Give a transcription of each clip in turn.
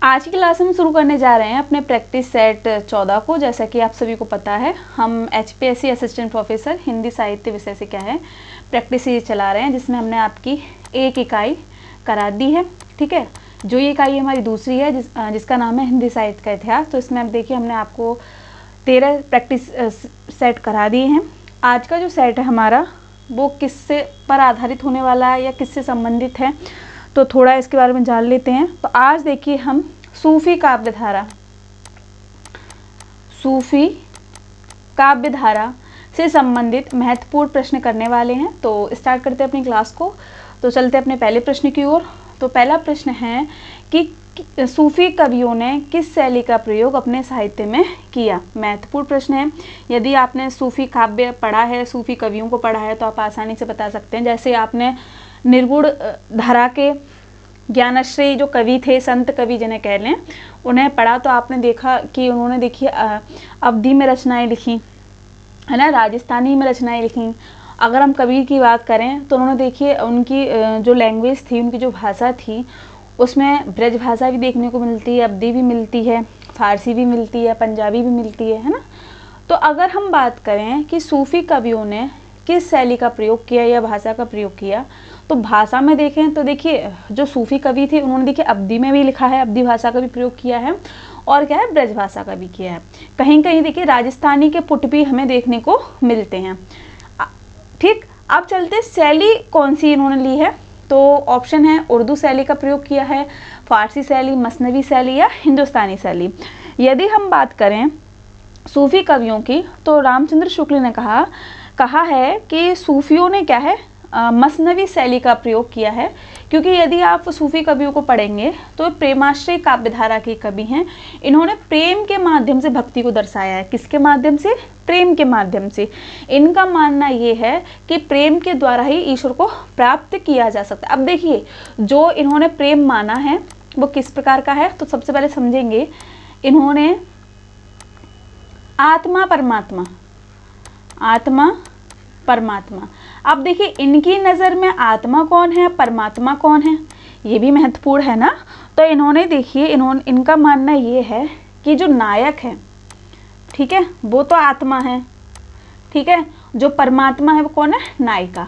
आज की क्लास हम शुरू करने जा रहे हैं अपने प्रैक्टिस सेट 14 को। जैसा कि आप सभी को पता है, हम HPSC असिस्टेंट प्रोफेसर हिंदी साहित्य विषय से क्या है प्रैक्टिस सीरीज चला रहे हैं, जिसमें हमने आपकी एक इकाई करा दी है। ठीक है, जो ये इकाई हमारी दूसरी है जिसका नाम है हिंदी साहित्य का इतिहास। तो इसमें अब देखिए हमने आपको 13 प्रैक्टिस सेट करा दिए हैं। आज का जो सेट है हमारा वो किससे पर आधारित होने वाला है या किससे संबंधित है, तो थोड़ा इसके बारे में जान लेते हैं। तो आज देखिए हम सूफी काव्यधारा से संबंधित महत्वपूर्ण प्रश्न करने वाले हैं। तो स्टार्ट करते हैं अपनी क्लास को। तो चलते हैं अपने पहले प्रश्न की ओर। तो पहला प्रश्न है कि सूफी कवियों ने किस शैली का प्रयोग अपने साहित्य में किया। महत्वपूर्ण प्रश्न है। यदि आपने सूफी काव्य पढ़ा है, सूफी कवियों को पढ़ा है, तो आप आसानी से बता सकते हैं। जैसे आपने निर्गुण धारा के ज्ञानश्री जो कवि थे, संत कवि जिन्हें कह लें, उन्हें पढ़ा तो आपने देखा कि उन्होंने देखिए अवधी में रचनाएं लिखी है ना, राजस्थानी में रचनाएं लिखी। अगर हम कबीर की बात करें तो उन्होंने देखिए उनकी जो लैंग्वेज थी, उनकी जो भाषा थी, उसमें ब्रज भाषा भी देखने को मिलती है, अवधी भी मिलती है, फारसी भी मिलती है, पंजाबी भी मिलती है ना। तो अगर हम बात करें कि सूफी कवियों ने किस शैली का प्रयोग किया या भाषा का प्रयोग किया, तो भाषा में देखें तो देखिए जो सूफी कवि थे उन्होंने देखिए अवधी में भी लिखा है, अवधी भाषा का भी प्रयोग किया है, और क्या है ब्रज भाषा का भी किया है। कहीं कहीं देखिए राजस्थानी के पुट भी हमें देखने को मिलते हैं। ठीक, अब चलते शैली कौन सी इन्होंने ली है। तो ऑप्शन है उर्दू शैली का प्रयोग किया है, फारसी शैली, मसनवी शैली या हिंदुस्तानी शैली। यदि हम बात करें सूफी कवियों की, तो रामचंद्र शुक्ल ने कहा है कि सूफियों ने क्या है मसनवी शैली का प्रयोग किया है, क्योंकि यदि आप सूफी कवियों को पढ़ेंगे तो प्रेमाश्रय काव्यधारा के कवि हैं। इन्होंने प्रेम के माध्यम से भक्ति को दर्शाया है। किसके माध्यम से? प्रेम के माध्यम से। इनका मानना ये है कि प्रेम के द्वारा ही ईश्वर को प्राप्त किया जा सकता है। अब देखिए जो इन्होंने प्रेम माना है वो किस प्रकार का है, तो सबसे पहले समझेंगे इन्होंने आत्मा परमात्मा। अब देखिए इनकी नज़र में आत्मा कौन है, परमात्मा कौन है, ये भी महत्वपूर्ण है ना। तो इन्होंने देखिए इनका मानना ये है कि जो नायक है, ठीक है, वो तो आत्मा है, ठीक है, जो परमात्मा है वो कौन है, नायिका।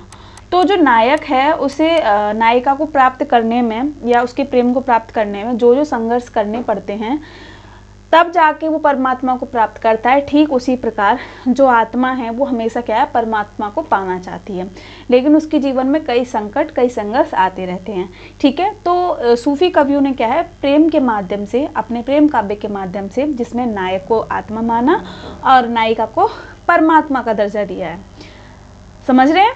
तो जो नायक है उसे नायिका को प्राप्त करने में या उसके प्रेम को प्राप्त करने में जो संघर्ष करने पड़ते हैं, तब जाके वो परमात्मा को प्राप्त करता है। ठीक उसी प्रकार जो आत्मा है वो हमेशा क्या है, परमात्मा को पाना चाहती है, लेकिन उसके जीवन में कई संकट, कई संघर्ष आते रहते हैं। ठीक है, तो सूफी कवियों ने क्या है प्रेम के माध्यम से, अपने प्रेम काव्य के माध्यम से, जिसमें नायक को आत्मा माना और नायिका को परमात्मा का दर्जा दिया है। समझ रहे हैं?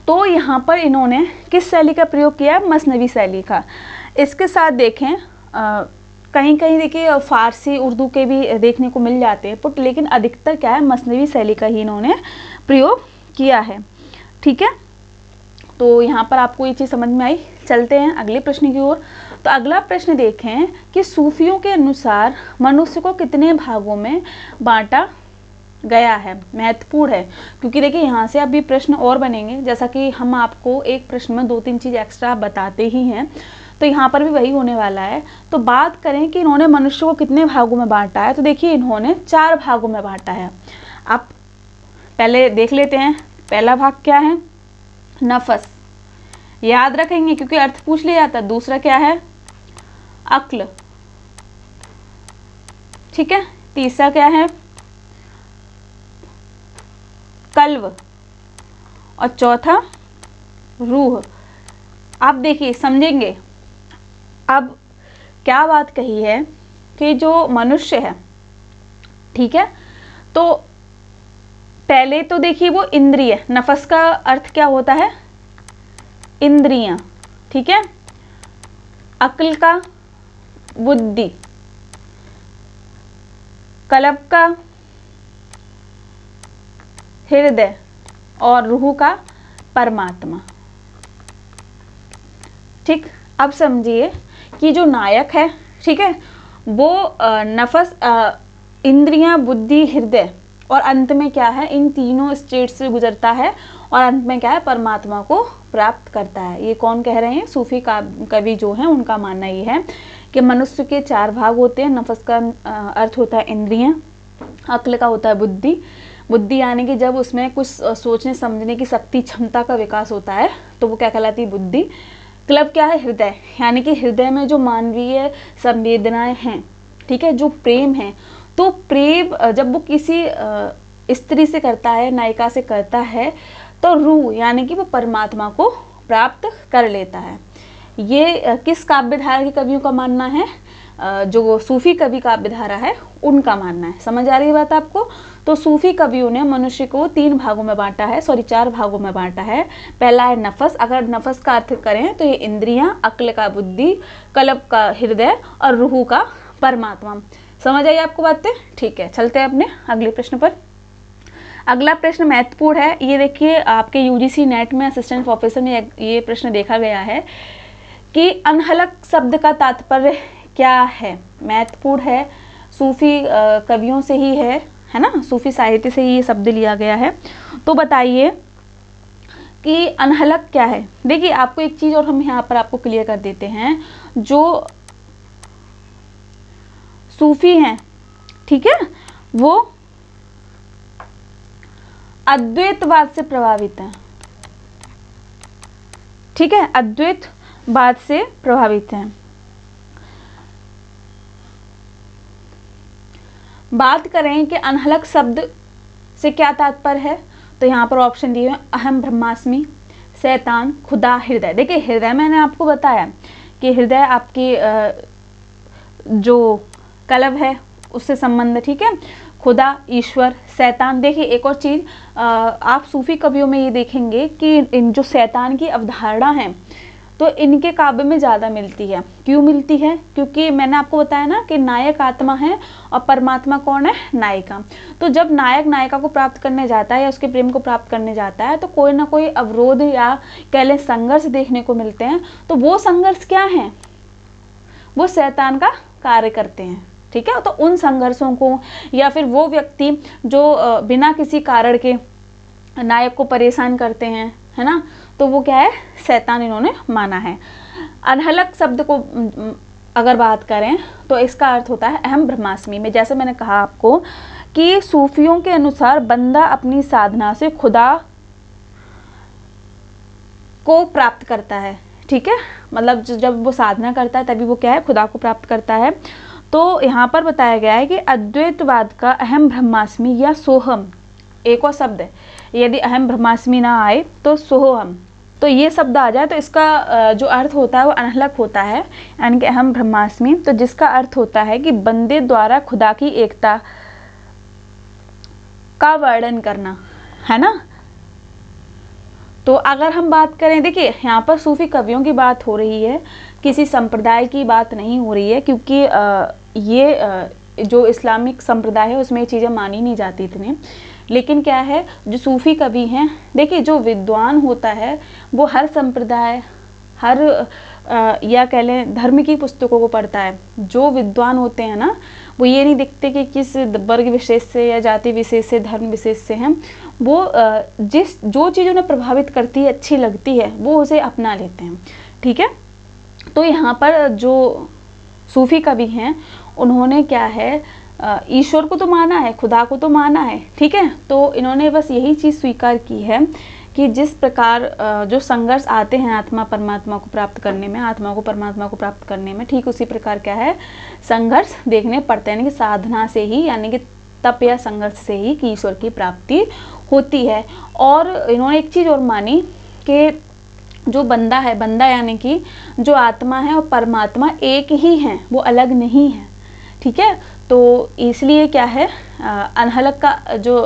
तो यहाँ पर इन्होंने किस शैली का प्रयोग किया है, मसनवी शैली का। इसके साथ देखें कहीं कहीं देखिए फारसी, उर्दू के भी देखने को मिल जाते हैं पुट, लेकिन अधिकतर क्या है मसनवी शैली का ही इन्होंने प्रयोग किया है। ठीक है, तो यहाँ पर आपको ये चीज़ समझ में आई। चलते हैं अगले प्रश्न की ओर। तो अगला प्रश्न देखें कि सूफियों के अनुसार मनुष्य को कितने भागों में बांटा गया है। महत्वपूर्ण है, क्योंकि देखिए यहाँ से अभी प्रश्न और बनेंगे, जैसा कि हम आपको एक प्रश्न में 2-3 चीज़ एक्स्ट्रा बताते ही हैं, तो यहाँ पर भी वही होने वाला है। तो बात करें कि इन्होंने मनुष्य को कितने भागों में बांटा है, तो देखिए इन्होंने 4 भागों में बांटा है। अब पहले देख लेते हैं पहला भाग क्या है, नफस, याद रखेंगे क्योंकि अर्थ पूछ लिया जाता है। दूसरा क्या है, अक्ल, ठीक है। तीसरा क्या है, कल्ब, और चौथा रूह। आप देखिए समझेंगे अब क्या बात कही है कि जो मनुष्य है, ठीक है, तो पहले तो देखिए वो इंद्रिय, नफस का अर्थ क्या होता है, इंद्रियां, ठीक है, अक्ल का बुद्धि, कल्ब का हृदय, और रूह का परमात्मा। ठीक, अब समझिए कि जो नायक है, ठीक है, वो नफस, इंद्रियां, बुद्धि, हृदय और अंत में क्या है, इन तीनों स्टेट से गुजरता है और अंत में क्या है, परमात्मा को प्राप्त करता है। ये कौन कह रहे हैं, सूफी कवि जो हैं उनका मानना ये है कि मनुष्य के 4 भाग होते हैं। नफस का अर्थ होता है इंद्रियां, अक्ल का होता है बुद्धि, बुद्धि यानी कि जब उसमें कुछ सोचने समझने की शक्ति क्षमता का विकास होता है तो वो क्या कहलाती है, बुद्धि। क्लब क्या है, हृदय, यानी कि हृदय में जो मानवीय संवेदनाएं हैं, ठीक है, जो प्रेम है, तो प्रेम जब वो किसी स्त्री से करता है, नायिका से करता है, तो रूह यानी कि वो परमात्मा को प्राप्त कर लेता है। ये किस काव्यधारा के कवियों का मानना है, जो सूफी कवि काव्यधारा है उनका मानना है। समझ आ रही है बात आपको? तो सूफी कवियों ने मनुष्य को 3 भागों में बांटा है, 4 भागों में बांटा है। पहला है नफस, अगर नफस का अर्थ करें तो ये इंद्रियां, अक्ल का बुद्धि, कल्ब का हृदय और रूह का परमात्मा। समझ आई आपको बातें? ठीक है, चलते हैं अपने अगले प्रश्न पर। अगला प्रश्न महत्वपूर्ण है। ये देखिए आपके यूजीसी नेट में असिस्टेंट प्रोफेसर में ये प्रश्न देखा गया है कि अनहलक शब्द का तात्पर्य क्या है। महत्वपूर्ण है, सूफी कवियों से ही है ना, सूफी साहित्य से ही ये शब्द लिया गया है। तो बताइए कि अनहलक क्या है। देखिए आपको एक चीज और हम यहाँ पर आपको क्लियर कर देते हैं, जो सूफी हैं, ठीक है, वो अद्वैतवाद से प्रभावित हैं, ठीक है, अद्वैतवाद से प्रभावित हैं। बात करें कि अनहलक शब्द से क्या तात्पर्य है, तो यहाँ पर ऑप्शन दिए हैं, अहम ब्रह्मास्मि, शैतान, खुदा, हृदय। देखिए हृदय मैंने आपको बताया कि हृदय आपकी जो कल्ब है उससे संबंध, ठीक है, खुदा, ईश्वर, शैतान। देखिए एक और चीज़ आप सूफी कवियों में ये देखेंगे कि इन जो शैतान की अवधारणा है तो इनके काव्य में ज़्यादा मिलती है। क्यों मिलती है? क्योंकि मैंने आपको बताया ना कि नायक आत्मा है और परमात्मा कौन है, नायिका। तो जब नायक नायिका को प्राप्त करने जाता है या उसके प्रेम को प्राप्त करने जाता है तो कोई ना कोई अवरोध या कह लें संघर्ष देखने को मिलते हैं। तो वो संघर्ष क्या है, वो शैतान का कार्य करते हैं, ठीक है। तो उन संघर्षों को या फिर वो व्यक्ति जो बिना किसी कारण के नायक को परेशान करते हैं, है ना, तो वो क्या है, शैतान इन्होंने माना है। अनहलक शब्द को अगर बात करें तो इसका अर्थ होता है अहम ब्रह्मास्मि में। जैसे मैंने कहा आपको कि सूफियों के अनुसार बंदा अपनी साधना से खुदा को प्राप्त करता है, ठीक है, मतलब जब वो साधना करता है तभी वो क्या है, खुदा को प्राप्त करता है। तो यहाँ पर बताया गया है कि अद्वैतवाद का अहम ब्रह्मास्मि या सोहम एक और शब्द है, यदि अहम ब्रह्मास्मि ना आए तो सोहम, तो ये शब्द आ जाए तो इसका जो अर्थ होता है वो अनहलक होता है, यानी कि अहम ब्रह्मास्मि, तो जिसका अर्थ होता है कि बंदे द्वारा खुदा की एकता का वर्णन करना, है ना। तो अगर हम बात करें, देखिए यहाँ पर सूफी कवियों की बात हो रही है, किसी संप्रदाय की बात नहीं हो रही है, क्योंकि ये जो इस्लामिक संप्रदाय है उसमें ये चीज़ें मानी नहीं जाती इतनी। लेकिन क्या है, जो सूफी कवि हैं, देखिए जो विद्वान होता है वो हर संप्रदाय, हर या कह लें धर्म की पुस्तकों को पढ़ता है। जो विद्वान होते हैं ना, वो ये नहीं देखते कि किस वर्ग विशेष से या जाति विशेष से, धर्म विशेष से हैं, वो जो चीज़ उन्हें प्रभावित करती है, अच्छी लगती है, वो उसे अपना लेते हैं, ठीक है। तो यहाँ पर जो सूफी कवि हैं उन्होंने क्या है, ईश्वर को तो माना है, खुदा को तो माना है, ठीक है। तो इन्होंने बस यही चीज़ स्वीकार की है कि जिस प्रकार जो संघर्ष आते हैं आत्मा परमात्मा को प्राप्त करने में, आत्मा को परमात्मा को प्राप्त करने में, ठीक उसी प्रकार क्या है, संघर्ष देखने पड़ते हैं, यानी कि साधना से ही, यानी कि तप या संघर्ष से ही कि ईश्वर की प्राप्ति होती है। और इन्होंने एक चीज़ और मानी कि जो बंदा है, बंदा यानी कि जो आत्मा है और परमात्मा एक ही हैं, वो अलग नहीं है, ठीक है। तो इसलिए क्या है, अनहलक का जो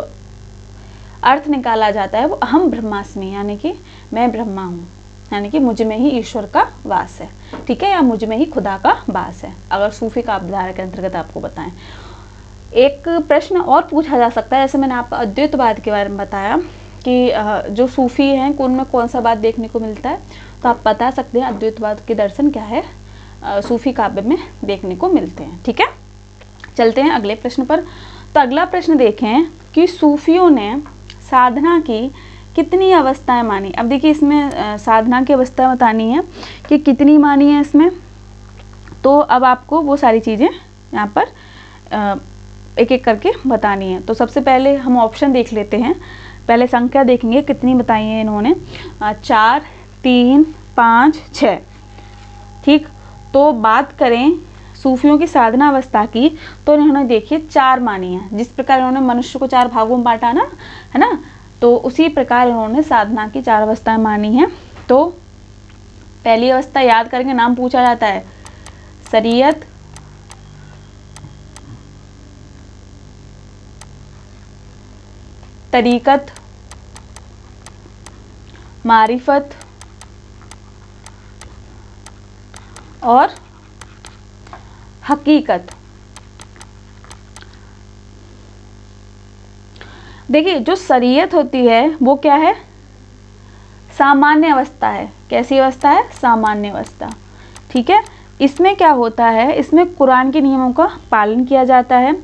अर्थ निकाला जाता है वो अहम ब्रह्मास्मि, यानी कि मैं ब्रह्मा हूँ, यानी कि मुझ में ही ईश्वर का वास है, ठीक है, या मुझ में ही खुदा का वास है, अगर सूफी का अवधारणा के अंतर्गत आपको बताएं। एक प्रश्न और पूछा जा सकता है, जैसे मैंने आपको अद्वैतवाद के बारे में बताया कि जो सूफी हैं उनमें कौन सा बात देखने को मिलता है, तो आप बता सकते हैं अद्वैतवाद के दर्शन क्या है, सूफी काव्य में देखने को मिलते हैं, ठीक है। चलते हैं अगले प्रश्न पर। तो अगला प्रश्न देखें कि सूफियों ने साधना की कितनी अवस्थाएं मानी। अब देखिए इसमें साधना की अवस्था बतानी है कि कितनी मानी है इसमें, तो अब आपको वो सारी चीज़ें यहाँ पर एक एक करके बतानी है। तो सबसे पहले हम ऑप्शन देख लेते हैं। पहले संख्या देखेंगे कितनी बताई है इन्होंने, 4, 3, 5, 6। ठीक, तो बात करें सूफियों की साधना अवस्था की, तो इन्होंने देखिए 4 मानी है। जिस प्रकार इन्होंने मनुष्य को 4 भागों में बांटा ना, है ना, तो उसी प्रकार इन्होंने साधना की 4 अवस्थाएं मानी हैं। तो पहली अवस्था याद करके नाम पूछा जाता है, शरीयत, तरीकत, मारिफत और हकीकत। देखिए जो शरीयत होती है वो क्या है, सामान्य अवस्था है। कैसी अवस्था है, सामान्य अवस्था। ठीक है, इसमें क्या होता है, इसमें कुरान के नियमों का पालन किया जाता है।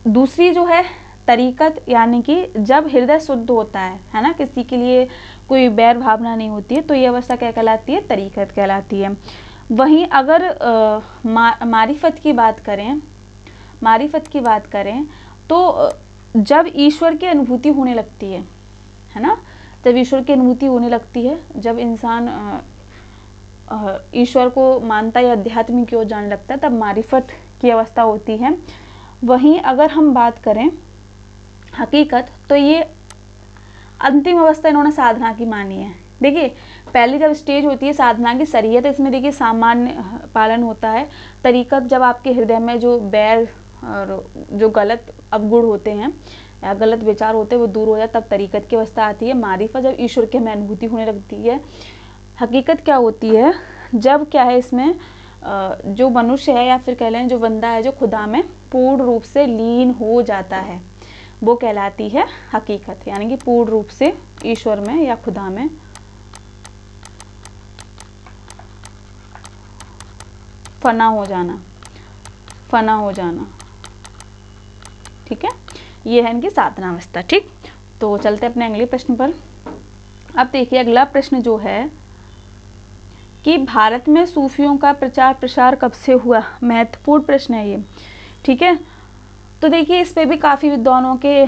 दूसरी जो है तरीकत, यानी कि जब हृदय शुद्ध होता है ना, किसी के लिए कोई बैर भावना नहीं होती है, तो ये अवस्था क्या कहलाती है, तरीकत कहलाती है। वहीं अगर मारिफत की बात करें तो जब ईश्वर की अनुभूति होने लगती है ना, जब ईश्वर की अनुभूति होने लगती है, जब इंसान ईश्वर को मानता या अध्यात्म की ओर जाने लगता है, तब मारिफत की अवस्था होती है। वहीं अगर हम बात करें हकीकत, तो ये अंतिम अवस्था इन्होंने साधना की मानी है। देखिए पहली जब स्टेज होती है साधना की शरीयत, इसमें देखिए सामान्य पालन होता है। तरीकत, जब आपके हृदय में जो बैर और जो गलत अवगुण होते हैं या गलत विचार होते हैं वो दूर हो जाए, तब तरीकत की अवस्था आती है। मारिफत, जब ईश्वर की हमें अनुभूति होने लगती है। हकीकत क्या होती है, जब क्या है इसमें जो मनुष्य है या फिर कह लें जो बंदा है, जो खुदा में पूर्ण रूप से लीन हो जाता है, वो कहलाती है हकीकत। यानी कि पूर्ण रूप से ईश्वर में या खुदा में फना हो जाना। ठीक है, ये है इनकी साधना अवस्था। ठीक, तो चलते अपने अगले प्रश्न पर। अब देखिए अगला प्रश्न जो है कि भारत में सूफियों का प्रचार प्रसार कब से हुआ। महत्वपूर्ण प्रश्न है ये। ठीक है, तो देखिए इस पे भी काफ़ी विद्वानों के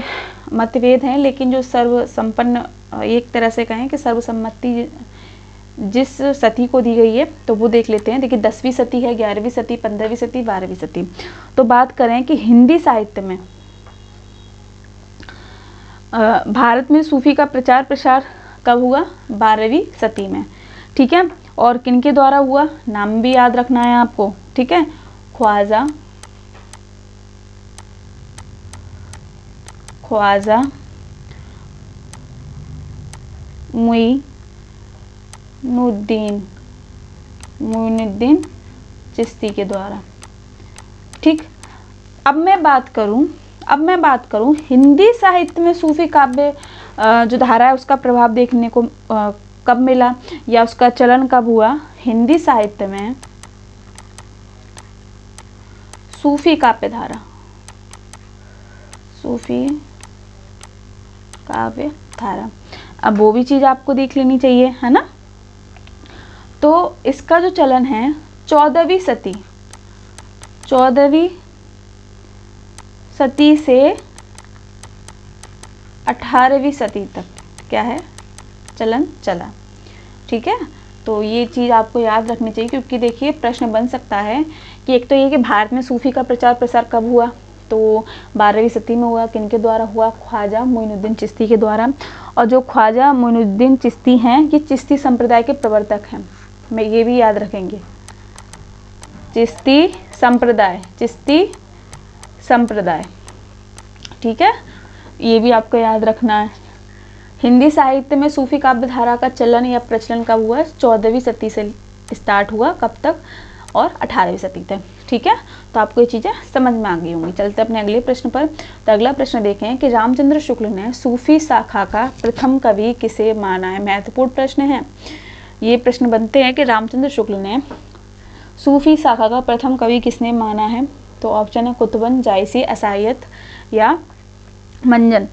मतभेद हैं, लेकिन जो सर्वसंपन्न, एक तरह से कहें कि सर्वसम्मति जिस सती को दी गई है, तो वो देख लेते हैं। देखिए 10वीं सती है, 11वीं सती, 15वीं सती, 12वीं सती। तो बात करें कि हिंदी साहित्य में भारत में सूफी का प्रचार प्रसार कब हुआ, 12वीं सती में। ठीक है, और किनके द्वारा हुआ, नाम भी याद रखना है आपको। ठीक है, ख्वाजा मुइनुद्दीन चिश्ती के द्वारा। ठीक, अब मैं बात करूं हिंदी साहित्य में सूफी काव्य जो धारा है उसका प्रभाव देखने को कब मिला या उसका चलन कब हुआ। हिंदी साहित्य में सूफी काव्य धारा, अब वो भी चीज़ आपको देख लेनी चाहिए, है ना। तो इसका जो चलन है 14वीं सती से 18वीं सदी तक क्या है, चलन चला। ठीक है, तो ये चीज़ आपको याद रखनी चाहिए, क्योंकि देखिए प्रश्न बन सकता है कि एक तो ये कि भारत में सूफी का प्रचार प्रसार कब हुआ, तो 12वीं सदी में हुआ। किनके द्वारा हुआ, ख्वाजा मुइनुद्दीन चिश्ती के द्वारा। और जो ख्वाजा मुइनुद्दीन चिश्ती हैं, ये चिश्ती संप्रदाय के प्रवर्तक हैं, मैं ये भी याद रखेंगे। चिश्ती संप्रदाय। ठीक है, ये भी आपको याद रखना है। हिंदी साहित्य में सूफी काव्य धारा का चलन या प्रचलन कब हुआ, 14वीं सदी से स्टार्ट हुआ, कब तक, और 18वीं सदी तक। ठीक है, तो आपको ये चीज़ें समझ में आ गई होंगी। चलते अपने अगले प्रश्न पर। तो अगला प्रश्न देखें कि रामचंद्र शुक्ल ने सूफी शाखा का प्रथम कवि किसे माना है। महत्वपूर्ण प्रश्न है। ये प्रश्न बनते हैं कि रामचंद्र शुक्ल ने सूफी शाखा का प्रथम कवि किसने माना है। तो ऑप्शन है कुतुबन, जायसी, असायत या मंजन।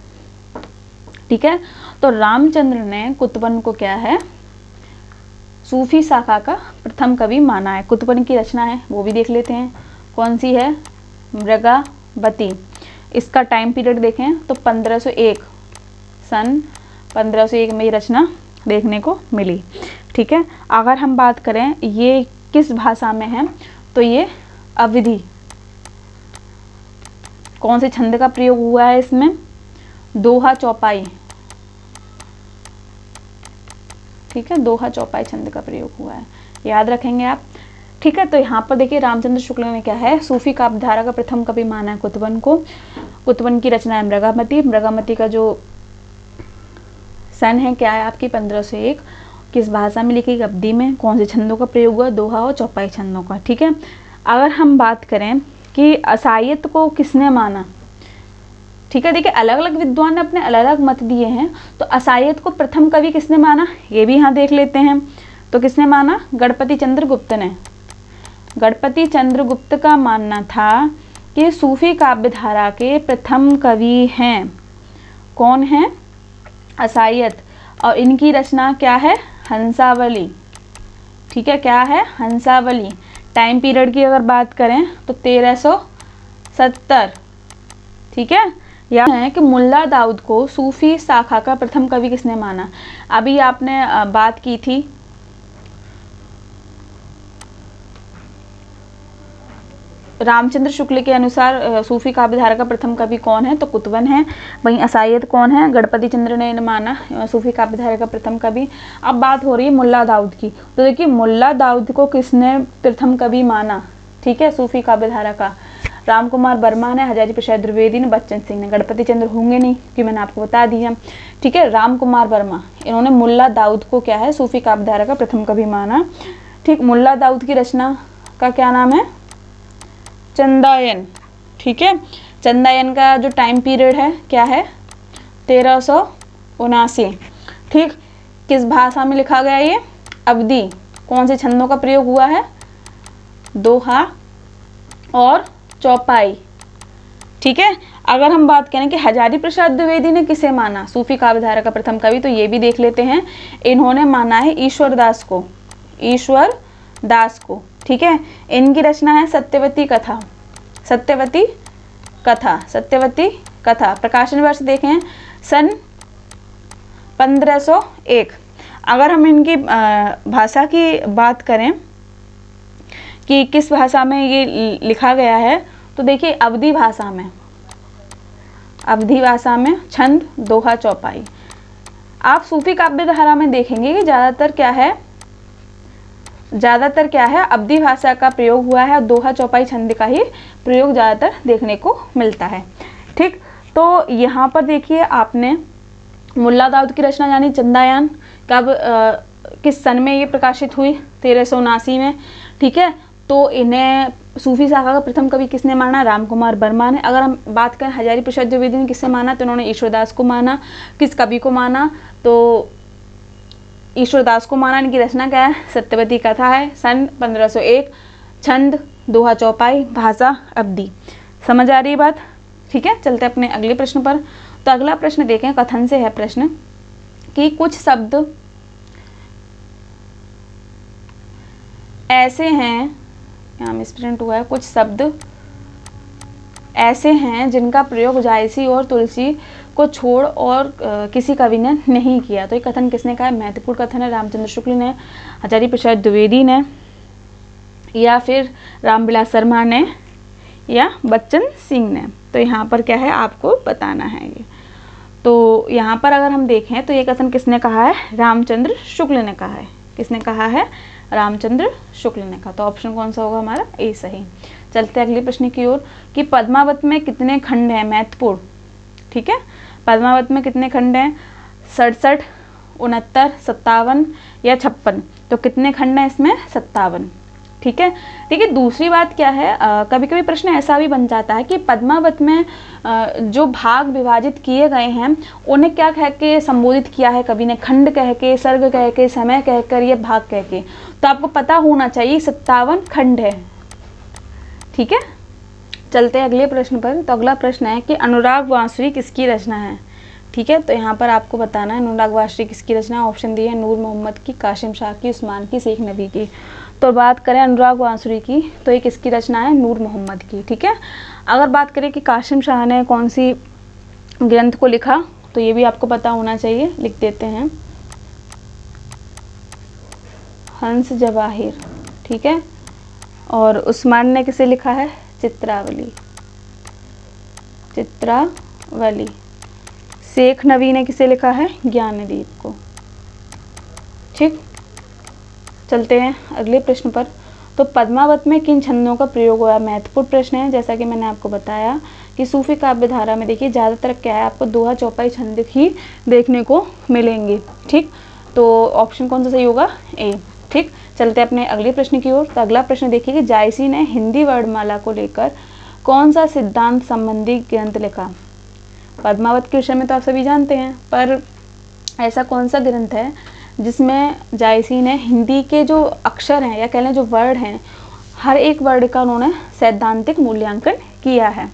ठीक है, तो रामचंद्र ने कुतुबन को क्या है, सूफी शाखा का प्रथम कवि माना है। कुतुबन की रचना है वो भी देख लेते हैं, कौन सी है, मृगावती। इसका टाइम पीरियड देखें तो 1501, सन 1501 में ये रचना देखने को मिली। ठीक है, अगर हम बात करें ये किस भाषा में है, तो ये अवधी। कौन से छंद का प्रयोग हुआ है इसमें, दोहा चौपाई। ठीक है, दोहा चौपाई छंद का प्रयोग हुआ है, याद रखेंगे आप। ठीक है, तो यहाँ पर देखिए रामचंद्र शुक्ल ने क्या है, सूफी काव्यधारा का प्रथम कवि माना है कुतुबन को। कुतुबन की रचना है मृगामती। मृगामती का जो सन है क्या है आपकी 1501। किस भाषा में लिखी, अवधी में। कौन से छंदों का प्रयोग हुआ, दोहा और चौपाई छंदों का। ठीक है, अगर हम बात करें कि असायत को किसने माना, ठीक है, देखिए अलग अलग विद्वान ने अपने अलग अलग मत दिए हैं। तो असायत को प्रथम कवि किसने माना, ये भी यहाँ देख लेते हैं। तो किसने माना, गणपति चंद्र गुप्त ने। गणपति चंद्र गुप्त का मानना था कि सूफी काव्यधारा के प्रथम कवि हैं, कौन है, असायत। और इनकी रचना क्या है, हंसावली। ठीक है, क्या है, हंसावली। टाइम पीरियड की अगर बात करें तो 1370। ठीक है, यह है कि मुल्ला दाऊद को सूफी शाखा का प्रथम कवि किसने माना। अभी आपने बात की थी रामचंद्र शुक्ल के अनुसार सूफी काव्यधारा का प्रथम कवि कौन है, तो कुतुबन है। वहीं असायत कौन है, गणपति चंद्र ने माना सूफी काव्यधारा का प्रथम कवि। अब बात हो रही है मुल्ला दाऊद की। तो देखिए मुल्ला दाऊद को किसने प्रथम कवि माना, ठीक है, सूफी काव्यधारा का, राम कुमार वर्मा ने, हजारी प्रसाद द्विवेदी ने, बच्चन सिंह ने। गणपति चंद्र होंगे नहीं कि मैंने आपको बता दिया। ठीक है, राम कुमार वर्मा, इन्होंने मुल्ला दाऊद को क्या है, सूफी काव्यधारा का प्रथम कवि माना। ठीक, मुल्ला दाऊद की रचना का क्या नाम है, चंदायन। ठीक है, चंदायन का जो टाइम पीरियड है क्या है, 1379। ठीक, किस भाषा में लिखा गया ये, अवधी। कौन से छंदों का प्रयोग हुआ है, दोहा और चौपाई। ठीक है, अगर हम बात करें कि हजारी प्रसाद द्विवेदी ने किसे माना सूफी काव्यधारा का प्रथम कवि, तो ये भी देख लेते हैं। इन्होंने माना है ईश्वर दास को, ईश्वर दास को। ठीक है, इनकी रचना है सत्यवती कथा। सत्यवती कथा, सत्यवती कथा। प्रकाशन वर्ष देखें सन 1501। अगर हम इनकी भाषा की बात करें कि किस भाषा में ये लिखा गया है, तो देखिए अवधी भाषा में, अवधी भाषा में, छंद, दोहा, चौपाई। आप सूफी काव्यधारा में देखेंगे कि ज़्यादातर क्या है, अवधी भाषा का प्रयोग हुआ है और दोहा चौपाई छंद का ही प्रयोग ज़्यादातर देखने को मिलता है। ठीक, तो यहाँ पर देखिए आपने मुल्ला दाऊद की रचना यानी चंदायन कब किस सन में ये प्रकाशित हुई, 1379 में। ठीक है, तो इन्हें सूफी शाखा का प्रथम कवि किसने माना, राम कुमार वर्मा ने। अगर हम बात करें हजारी प्रसाद द्विवेदी ने किससे माना, तो उन्होंने ईश्वरदास को माना। किस कवि को माना, तो ईश्वरदास को माना। इनकी रचना क्या है, सत्यवती कथा है, सन 1501। छंद, दोहा, चौपाई, भाषा अवधी। समझ आ रही है बात। ठीक है, चलते अपने अगले प्रश्न पर। तो अगला प्रश्न देखें, कथन से है प्रश्न कि कुछ शब्द ऐसे हैं, यहाँ मिसप्रिंट हुआ है, कुछ शब्द ऐसे हैं जिनका प्रयोग जायसी और तुलसी को छोड़ और किसी कवि ने नहीं किया। तो ये कथन किसने कहा है, महत्वपूर्ण कथन है, रामचंद्र शुक्ल ने, हजारी प्रसाद द्विवेदी ने, या फिर रामविलास शर्मा ने, या बच्चन सिंह ने। तो यहाँ पर क्या है आपको बताना है ये। तो यहाँ पर अगर हम देखें तो ये कथन किसने कहा है, रामचंद्र शुक्ल ने कहा है। किसने कहा है, रामचंद्र शुक्ल ने कहा। तो ऑप्शन कौन सा होगा हमारा, ए सही। चलते अगले प्रश्न की ओर कि पद्मावत में कितने खंड हैं, महत्वपूर्ण। ठीक है, पद्मावत में कितने खंड हैं, 67, 69, 57 या 56। तो कितने खंड हैं इसमें, 57। ठीक है, देखिए दूसरी बात क्या है, कभी कभी प्रश्न ऐसा भी बन जाता है कि पद्मावत में जो भाग विभाजित किए गए हैं उन्हें क्या कह के संबोधित किया है कवि ने, खंड कह के, सर्ग कह के, समय कहकर, या भाग कह के। तो आपको पता होना चाहिए 57 खंड है। ठीक है, चलते हैं अगले प्रश्न पर। तो अगला प्रश्न है कि अनुराग बांसुरी किसकी रचना है। ठीक है, तो यहाँ पर आपको बताना है अनुराग वारसी किसकी रचना। ऑप्शन दिए हैं नूर मोहम्मद की, कासिम शाह की, उस्मान की, शेख नबी की। तो बात करें अनुराग वारसी की तो ये किसकी रचना है, नूर मोहम्मद की। ठीक है, अगर बात करें कि कासिम शाह ने कौन सी ग्रंथ को लिखा तो ये भी आपको पता होना चाहिए, लिख देते हैं हंस जवाहिर। ठीक है, और उस्मान ने किसे लिखा है, चित्रावली, चित्रावली। शेख नबी ने किसे लिखा है, ज्ञानदीप को। ठीक, चलते हैं अगले प्रश्न पर। तो पद्मावत में किन छंदों का प्रयोग हुआ, महत्वपूर्ण प्रश्न है। जैसा कि मैंने आपको बताया कि सूफी काव्य धारा में देखिए ज़्यादातर क्या है, आपको दोहा चौपाई छंद ही देखने को मिलेंगे। ठीक, तो ऑप्शन कौन सा सही होगा, ए। ठीक, चलते हैं अपने अगले प्रश्न की ओर। तो अगला प्रश्न देखिए कि जायसी ने हिंदी वर्णमाला को लेकर कौन सा सिद्धांत संबंधी ग्रंथ लिखा। पद्मावत के विषय में तो आप सभी जानते हैं, पर ऐसा कौन सा ग्रंथ है जिसमें जायसी ने हिंदी के जो अक्षर हैं या कह लें जो वर्ड हैं, हर एक वर्ड का उन्होंने सैद्धांतिक मूल्यांकन किया है।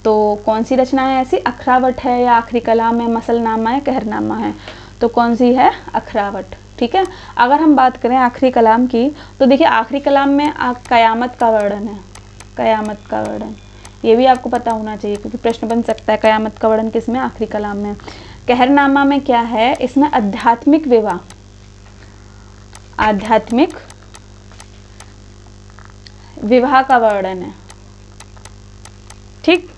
तो कौन सी रचना है ऐसी, अखरावट है या आखिरी कलाम है, मसलनामा है, कहरनामा है। तो कौन सी है, अखरावट। ठीक है, अगर हम बात करें आखिरी कलाम की तो देखिए आखिरी कलाम में कयामत का वर्णन है, कयामत का वर्णन, ये भी आपको पता होना चाहिए क्योंकि प्रश्न बन सकता है कयामत का वर्णन किसमें, आखिरी कलाम में। कहरनामा में क्या है, इसमें आध्यात्मिक विवाह, आध्यात्मिक विवाह का वर्णन है। ठीक,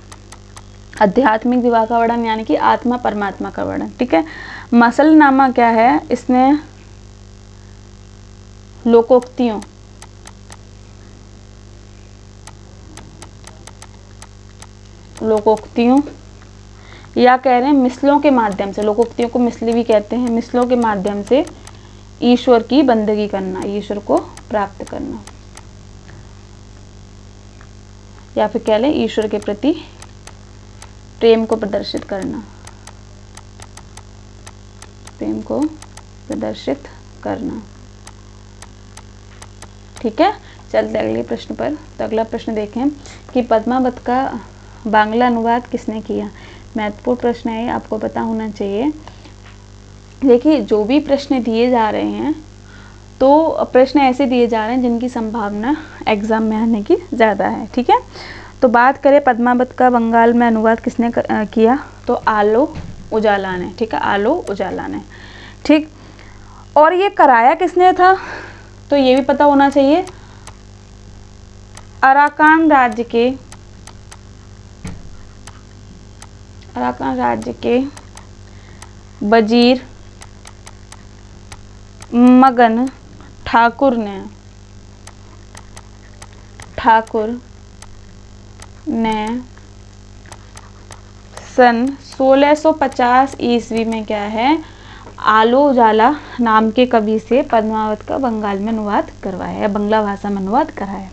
आध्यात्मिक विवाह का वर्णन यानी कि आत्मा परमात्मा का वर्णन। ठीक है, मसलनामा क्या है, इसमें लोकोक्तियों, लोकोक्तियों या कह रहे हैं मिसलों के माध्यम से, लोकोक्तियों को मिसली भी कहते हैं, मिसलों के माध्यम से ईश्वर की बंदगी करना, ईश्वर को प्राप्त करना, या फिर कह लें ईश्वर के प्रति प्रेम को प्रदर्शित करना, प्रेम को प्रदर्शित करना। ठीक है, चलते अगले प्रश्न पर। तो अगला प्रश्न देखें कि पद्मावत का बांग्ला अनुवाद किसने किया। महत्वपूर्ण प्रश्न है, आपको पता होना चाहिए। देखिए जो भी प्रश्न दिए जा रहे हैं तो प्रश्न ऐसे दिए जा रहे हैं जिनकी संभावना एग्जाम में आने की ज़्यादा है। ठीक है, तो बात करें पद्मावत का बंगाल में अनुवाद किसने किया तो आलो उजाला ने। ठीक है, आलो उजाला ने। ठीक, और ये कराया किसने था तो ये भी पता होना चाहिए, अराकान राज्य के वजीर मगन ठाकुर ने सन 1650 ईस्वी में क्या है, आलो उजाला नाम के कवि से पद्मावत का बंगाल में अनुवाद करवाया है, बंगला भाषा में अनुवाद कराया।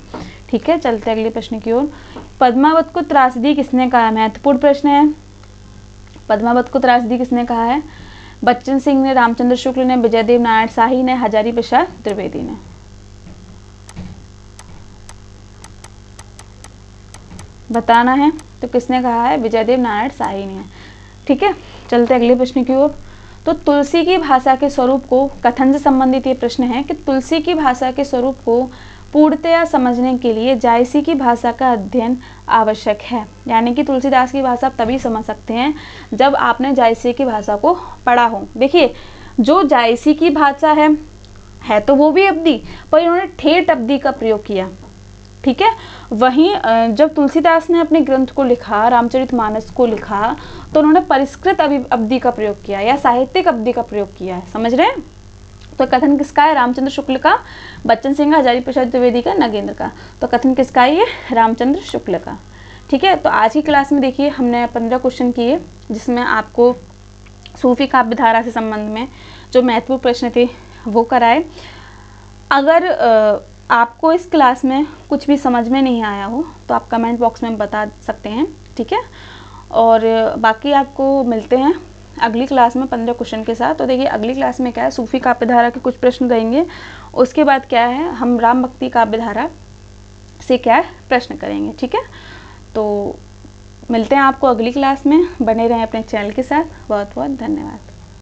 ठीक है, चलते अगले प्रश्न की ओर। पद्मावत को त्रासदी किसने कहा, महत्वपूर्ण प्रश्न है। पद्मावत को त्रासदी किसने कहा है, बच्चन सिंह ने, रामचंद्र शुक्ल ने, विजयदेव नारायण शाही ने, हजारी प्रसाद त्रिवेदी ने। बताना है तो किसने कहा है, विजयदेव नारायण शाही ने। ठीक है, चलते अगले प्रश्न की ओर। तो तुलसी की भाषा के स्वरूप को कथन से संबंधित ये प्रश्न है कि तुलसी की भाषा के स्वरूप को पूर्णतया समझने के लिए जायसी की भाषा का अध्ययन आवश्यक है। यानी कि तुलसीदास की भाषा आप तभी समझ सकते हैं जब आपने जायसी की भाषा को पढ़ा हो। देखिए जो जायसी की भाषा है तो वो भी अवधी, पर इन्होंने ठेठ अवधी का प्रयोग किया। ठीक है, वहीं जब तुलसीदास ने अपने ग्रंथ को लिखा, रामचरितमानस को लिखा, तो उन्होंने परिष्कृत अवधी का प्रयोग किया या साहित्यिक अवधी का प्रयोग किया है। समझ रहे हैं? तो कथन किसका है, रामचंद्र शुक्ल का, बच्चन सिंह का, हजारी प्रसाद द्विवेदी का, नगेंद्र का। तो कथन किसका है, ये रामचंद्र शुक्ल का। ठीक है, तो आज की क्लास में देखिए हमने 15 क्वेश्चन किए, जिसमें आपको सूफी काव्य धारा से संबंध में जो महत्वपूर्ण प्रश्न थे वो कराए। अगर आपको इस क्लास में कुछ भी समझ में नहीं आया हो तो आप कमेंट बॉक्स में बता सकते हैं। ठीक है, और बाकी आपको मिलते हैं अगली क्लास में 15 क्वेश्चन के साथ। तो देखिए अगली क्लास में क्या है, सूफी काव्य धारा के कुछ प्रश्न रहेंगे, उसके बाद क्या है हम राम भक्ति काव्य धारा से क्या है प्रश्न करेंगे। ठीक है, तो मिलते हैं आपको अगली क्लास में, बने रहें अपने चैनल के साथ। बहुत बहुत धन्यवाद।